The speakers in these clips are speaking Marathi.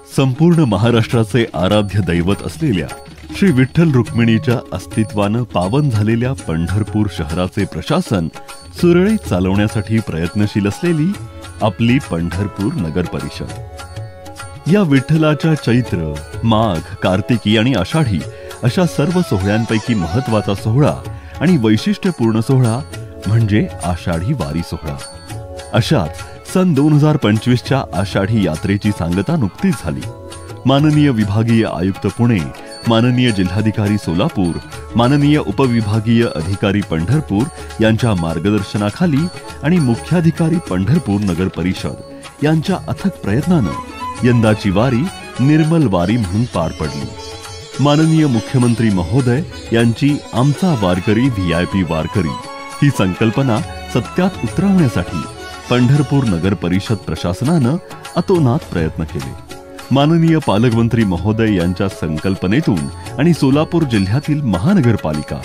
संपूर्ण महाराष्ट्राचे आराध्य दैवत असलेल्या श्री विठ्ठल रुक्मिणीच्या अस्तित्वानं पावन झालेल्या पंढरपूर शहराचे प्रशासन सुरळीत चालवण्यासाठी प्रयत्नशील असलेली आपली पंढरपूर नगर परिषद। या विठ्ठलाच्या चैत्र, माघ, कार्तिकी आणि आषाढी अशा सर्व सोहळ्यांपैकी महत्वाचा सोहळा आणि वैशिष्ट्यपूर्ण सोहळा म्हणजे आषाढी वारी सोहळा। अशाच सन 2025च्या आषाढी यात्रेची सांगता नुकतीच झाली। माननीय विभागीय आयुक्त पुणे, माननीय जिल्हाधिकारी सोलापूर, माननीय उपविभागीय अधिकारी पंढरपूर यांच्या मार्गदर्शनाखाली आणि मुख्याधिकारी पंढरपूर नगर परिषद यांच्या अथक प्रयत्नानं यंदाची वारी निर्मल वारी म्हणून पार पडली। माननीय मुख्यमंत्री महोदय यांची आमचा वारकरी VIP वारकरी ही संकल्पना सत्यात उतरवण्यासाठी पंढरपूर नगर परिषद प्रशासनानं अतोनात प्रयत्न केले। माननीय पालकमंत्री महोदय यांच्या संकल्पनेतून आणि सोलापूर जिल्ह्यातील महानगरपालिका,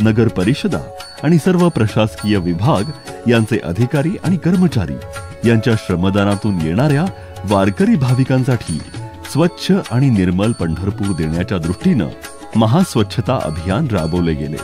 नगर परिषदा आणि सर्व प्रशासकीय विभाग यांचे अधिकारी आणि कर्मचारी यांच्या श्रमदानातून येणाऱ्या वारकरी भाविकांसाठी स्वच्छ आणि निर्मल पंढरपूर देण्याच्या दृष्टीनं महास्वच्छता अभियान राबवले गेले।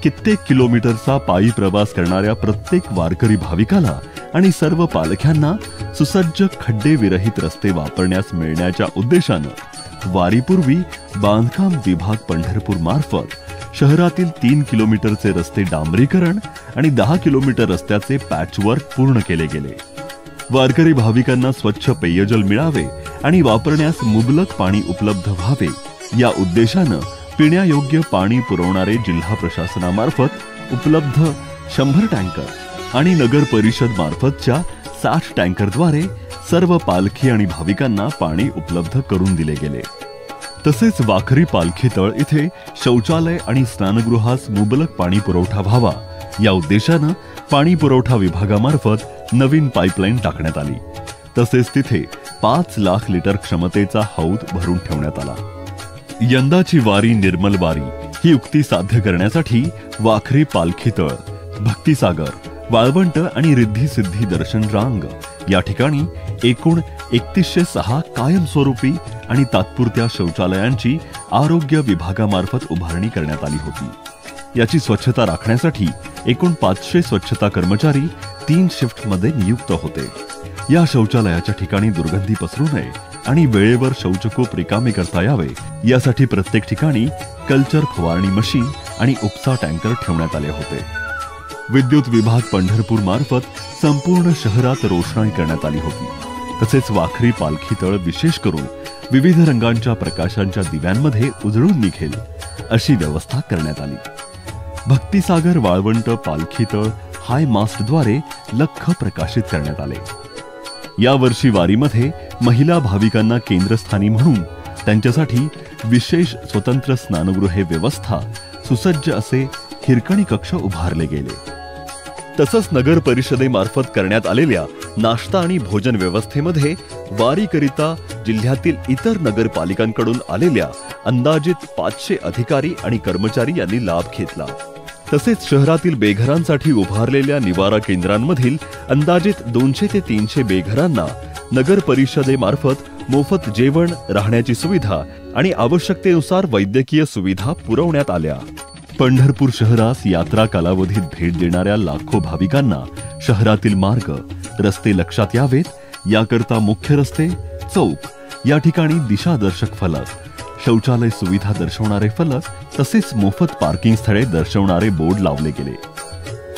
कित्येक किलोमीटरचा पायी प्रवास करणाऱ्या प्रत्येक वारकरी भाविकाला आणि सर्व पालख्यांना सुसज्ज खड्डे विरहित रस्ते वापरण्यास मिळण्याच्या उद्देशानं वारीपूर्वी बांधकाम विभाग पंढरपूर मार्फत शहरातील 3 किलोमीटरचे रस्ते डांबरीकरण आणि 10 किलोमीटर रस्त्याचे पॅचवर्क पूर्ण केले गेले। वारकरी भाविकांना स्वच्छ पेयजल मिळावे आणि वापरण्यास मुबलक पाणी उपलब्ध व्हावे या उद्देशानं पिण्यायोग्य पाणी पुरवणारे जिल्हा प्रशासनामार्फत उपलब्ध 100 टँकर आणि नगर परिषद मार्फतच्या 60 टँकरद्वारे सर्व पालखी आणि भाविकांना पाणी उपलब्ध करून दिले गेले। तसेच वाखरी पालखीतळ इथे शौचालय आणि स्नानगृहास मुबलक पाणी पुरवठा व्हावा या उद्देशानं पाणी पुरवठा विभागामार्फत नवीन पाईपलाईन टाकण्यात आली। तसेच तिथे 5 लाख लिटर क्षमतेचा हौद भरून ठेवण्यात आला। यंदाची वारी निर्मल वारी ही उक्ती साध्य करण्यासाठी वाखरी पालखीतळ, भक्तिसागर, वाळवंट आणि रिद्धी सिद्धी दर्शन रांग या ठिकाणी एकूण 3106 कायमस्वरूपी आणि तात्पुरत्या शौचालयांची आरोग्य विभागामार्फत उभारणी करण्यात आली होती। याची स्वच्छता राखण्यासाठी एकूण 500 स्वच्छता कर्मचारी 3 शिफ्टमध्ये नियुक्त होते। या शौचालयाच्या ठिकाणी दुर्गंधी पसरू नये आणि वेळेवर शौचकूप रिकामे करता यावे यासाठी प्रत्येक ठिकाणी कल्चर फवारणी मशीन आणि उपसा टँकर ठेवण्यात आले होते। विद्युत विभाग पंढरपूर मार्फत संपूर्ण शहरात रोषणाई करण्यात आली होती। तसेच वाखरी पालखीतळ विशेष करून विविध रंगांच्या प्रकाशांच्या दिव्यांमध्ये उजळून निघेल अशी व्यवस्था करण्यात आली। भक्तिसागर वाळवंट पालखीतळ हाय मास्टद्वारे लख्ख प्रकाशित करण्यात आले। या वर्षी वारीमध्ये महिला भाविकांना केंद्रस्थानी म्हणून त्यांच्यासाठी विशेष स्वतंत्र स्नानगृहे व्यवस्था सुसज्ज असे हिरकणी कक्ष उभारले गेले। तसंच नगर परिषदेमार्फत करण्यात आलेल्या नाश्ता आणि भोजन व्यवस्थेमध्ये वारीकरिता जिल्ह्यातील इतर नगरपालिकांकडून आलेल्या अंदाजित 500 अधिकारी आणि कर्मचारी यांनी लाभ घेतला। तसेच शहरातील बेघरांसाठी उभारलेल्या निवारा केंद्रांमधील अंदाजित 200 ते 300 बेघरांना नगर परिषदेमार्फत मोफत जेवण, राहण्याची सुविधा आणि आवश्यकतेनुसार वैद्यकीय सुविधा पुरवण्यात आल्या। पंढरपूर शहरास यात्रा कालावधीत भेट देणाऱ्या लाखो भाविकांना शहरातील मार्ग, रस्ते लक्षात यावेत याकरता मुख्य रस्ते, चौक या ठिकाणी दिशादर्शक फलक, शौचालय सुविधा दर्शवणारे फलक तसेच मोफत पार्किंग स्थळे दर्शवणारे बोर्ड लावले गेले।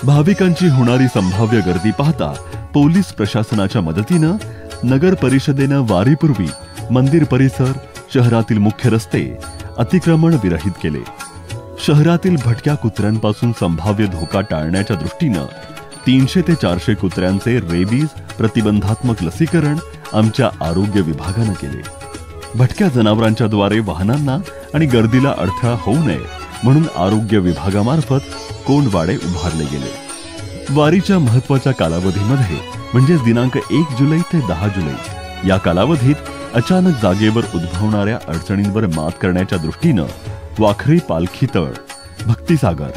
भाविकांची होणारी संभाव्य गर्दी पाहता पोलीस प्रशासनाच्या मदतीनं नगर परिषदेनं वारीपूर्वी मंदिर परिसर, शहरातील मुख्य रस्ते अतिक्रमण विरहित केले। शहरातील भटक्या कुत्र्यांपासून संभाव्य धोका टाळण्याच्या दृष्टीनं 300 ते 400 कुत्र्यांचे रेबीज प्रतिबंधात्मक लसीकरण आमच्या आरोग्य विभागानं केले। भटक्या जनावरांच्या द्वारे वाहनांना आणि गर्दीला अडथळा होऊ नये म्हणून आरोग्य विभागामार्फत कोंडवाडे उभारले गेले। वारीच्या महत्वाच्या कालावधीमध्ये म्हणजे दिनांक 1 जुलै ते 10 जुलै या कालावधीत अचानक जागेवर उद्भवणाऱ्या अडचणींवर मात करण्याच्या दृष्टीनं वाखरी पालखीतळ, भक्तिसागर,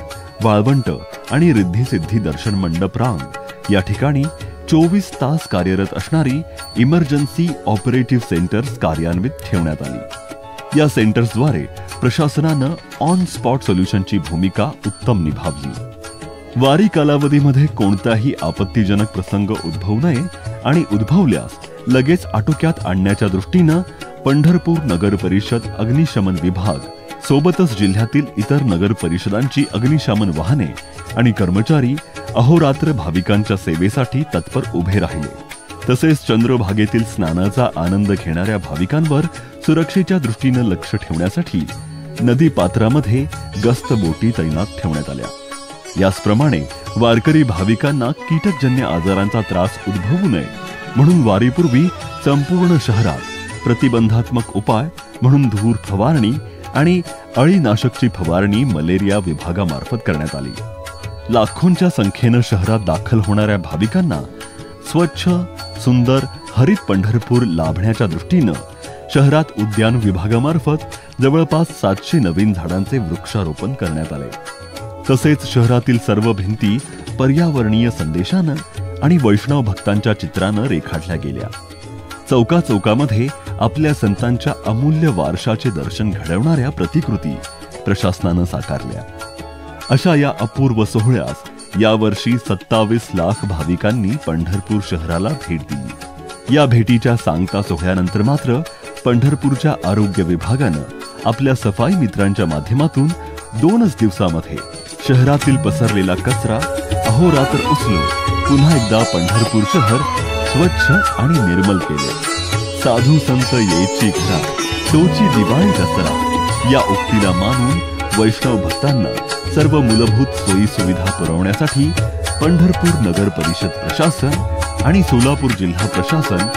वाळवंट आणि रिद्धी सिद्धी दर्शन मंडप रांग या ठिकाणी 24 तास कार्यरत असणारी इमर्जन्सी ऑपरेटिव्ह सेंटर्स कार्यान्वित ठेवण्यात आली। या सेंटर्सद्वारे प्रशासनानं ऑन स्पॉट सोल्युशनची भूमिका उत्तम निभावली। वारी कालावधीमध्ये कोणताही आपत्तीजनक प्रसंग उद्भवू नये आणि उद्भवल्यास लगेच आटोक्यात आणण्याच्या दृष्टीनं पंढरपूर नगर परिषद अग्निशमन विभाग सोबतच जिल्ह्यातील इतर नगर परिषदांची अग्निशमन वाहने आणि कर्मचारी अहोरात्र भाविकांच्या सेवेसाठी तत्पर उभे राहिले। तसेच चंद्रभागेतील स्नानाचा आनंद घेणाऱ्या भाविकांवर सुरक्षेच्या दृष्टीनं लक्ष ठेवण्यासाठी नदी पात्रामध्ये गस्त बोटी तैनात ठेवण्यात आल्या। याचप्रमाणे वारकरी भाविकांना कीटकजन्य आजारांचा त्रास उद्भवू नये म्हणून वारीपूर्वी संपूर्ण शहरात प्रतिबंधात्मक उपाय म्हणून धूर फवारणी आणि अळीनाशकची फवारणी मलेरिया विभागामार्फत करण्यात आली। लाखोंच्या संख्येनं शहरात दाखल होणाऱ्या भाविकांना स्वच्छ सुंदर हरित पंढरपूर लाभण्याच्या दृष्टीनं शहरात उद्यान विभागामार्फत जवळपास 700 नवीन झाडांचे वृक्षारोपण करण्यात आले। तसेच शहरातील सर्व भिंती पर्यावरणीय संदेशानं आणि वैष्णव भक्तांच्या चित्रानं रेखाटल्या गेल्या। चौका चौकामध्ये आपल्या संतांच्या अमूल्य वारशाचे दर्शन घडवणाऱ्या प्रतिकृती प्रशासनानं साकारल्या। अशा या अपूर्व सोहळ्यास यावर्षी 27 लाख भाविकांनी पंढरपूर शहराला भेट दिली। या भेटीच्या सांगता सोहळ्यानंतर मात्र पंढरपूरच्या आरोग्य विभागानं आपल्या सफाई मित्रांच्या माध्यमातून 2च दिवसामध्ये शहरातील पसरलेला कचरा अहोरात्र उचलून पुन्हा एकदा पंढरपूर शहर स्वच्छ आणि निर्मल केले। साधू संत येची घरा तोची दिवाळी दसरा या उक्तीला मानून वैष्णव भक्तांना सर्व मूलभूत सोयी सुविधा पुरवण्यासाठी पंढरपूर नगर परिषद प्रशासन आणि सोलापूर जिल्हा प्रशासन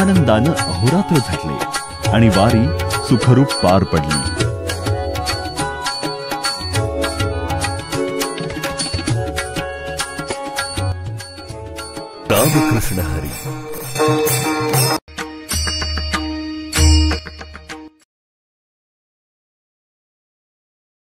आनंदानं अहोरात्र झटले आणि वारी सुखरूप पार पडली। रामकृष्ण हरी।